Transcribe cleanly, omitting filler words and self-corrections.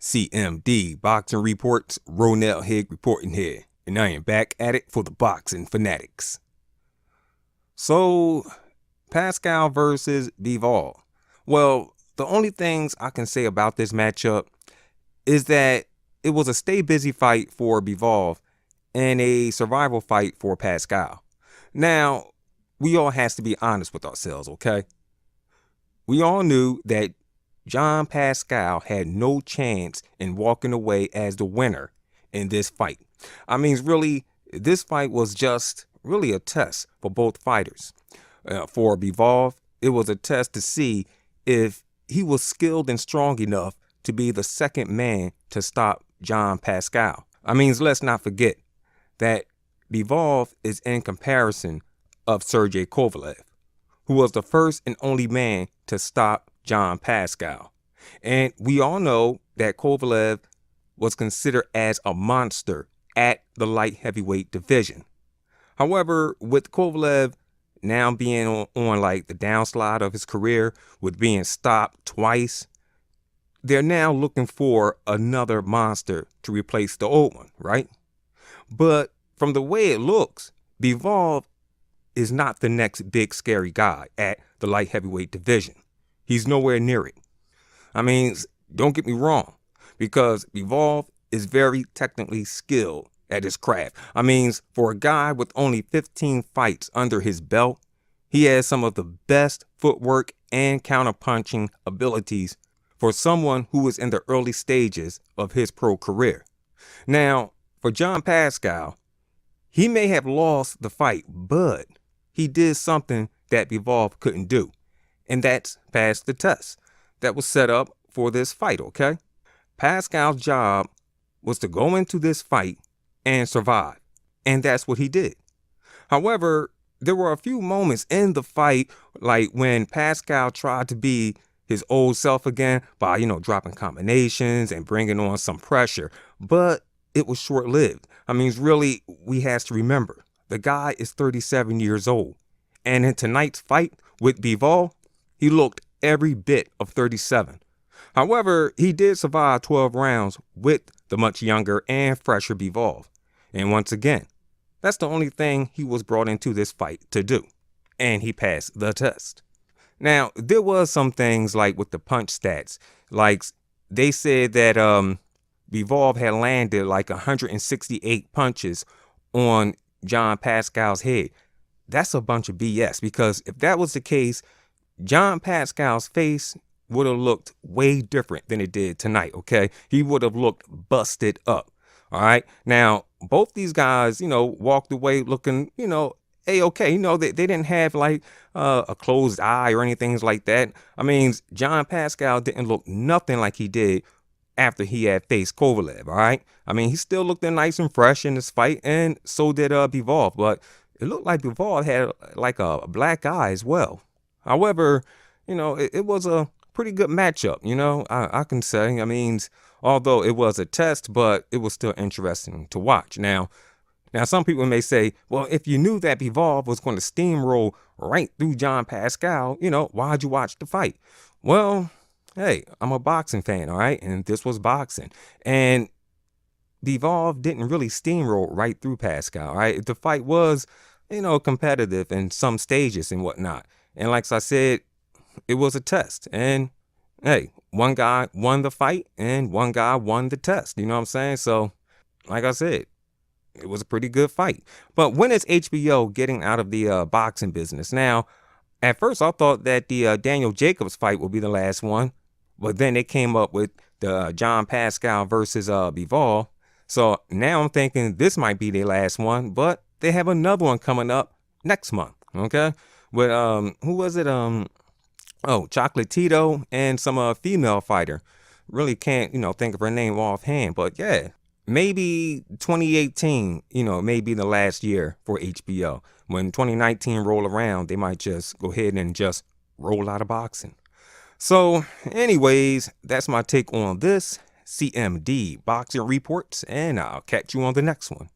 CMD Boxing Reports, Ronell Higg reporting here, and I am back at it for the boxing fanatics. So, Pascal versus Bivol. Well, the only things I can say about this matchup is that it was a stay busy fight for Bivol and a survival fight for Pascal. Now, we all has to be honest with ourselves, okay? We all knew that John Pascal had no chance in walking away as the winner in this fight. I mean, really, this fight was just really a test for both fighters. For Bivol, it was a test to see if he was skilled and strong enough to be the second man to stop John Pascal. I mean, let's not forget that Bivol is in comparison of Sergey Kovalev, who was the first and only man to stop John Pascal. And we all know that Kovalev was considered as a monster at the light heavyweight division. However, with Kovalev now being on like the downslide of his career, with being stopped twice, they're now looking for another monster to replace the old one, right? But from the way it looks, Bivol is not the next big scary guy at the light heavyweight division. He's nowhere near it. I mean, don't get me wrong, because Bivol is very technically skilled at his craft. I mean, for a guy with only 15 fights under his belt, he has some of the best footwork and counterpunching abilities for someone who is in the early stages of his pro career. Now, for John Pascal, he may have lost the fight, but he did something that Bivol couldn't do, and that's pass the test that was set up for this fight, okay? Pascal's job was to go into this fight and survive, and that's what he did. However, there were a few moments in the fight, like when Pascal tried to be his old self again by, dropping combinations and bringing on some pressure, but it was short-lived. I mean, really, we have to remember, the guy is 37 years old, and in tonight's fight with Bivol, he looked every bit of 37. However, he did survive 12 rounds with the much younger and fresher Bivol. And once again, that's the only thing he was brought into this fight to do. And he passed the test. Now, there was some things like with the punch stats. Like, they said that Bivol had landed like 168 punches on John Pascal's head. That's a bunch of BS, because if that was the case, John Pascal's face would have looked way different than it did tonight, okay? He would have looked busted up, all right? Now, both these guys, walked away looking, A-okay. They didn't have like a closed eye or anything like that. I mean, John Pascal didn't look nothing like he did after he had faced Kovalev, all right? I mean, he still looked nice and fresh in this fight, and so did Bivol, but it looked like Bivol had like a black eye as well. However, it was a pretty good matchup, I can say. I mean, although it was a test, but it was still interesting to watch. Now, some people may say, well, if you knew that Bivol was going to steamroll right through John Pascal, why'd you watch the fight? Well, hey, I'm a boxing fan, all right? And this was boxing. And Bivol didn't really steamroll right through Pascal, all right? The fight was, competitive in some stages and whatnot. And like I said, it was a test. And, hey, one guy won the fight and one guy won the test. You know what I'm saying? So, like I said, it was a pretty good fight. But when is HBO getting out of the boxing business? Now, at first I thought that the Daniel Jacobs fight would be the last one. But then they came up with the John Pascal versus Bivol. So now I'm thinking this might be their last one. But they have another one coming up next month, okay? With, who was it? Chocolatito and some female fighter. Really can't, think of her name offhand. But yeah, maybe 2018, may be the last year for HBO. When 2019 roll around, they might just go ahead and just roll out of boxing. So anyways, that's my take on this CMD Boxing Reports, and I'll catch you on the next one.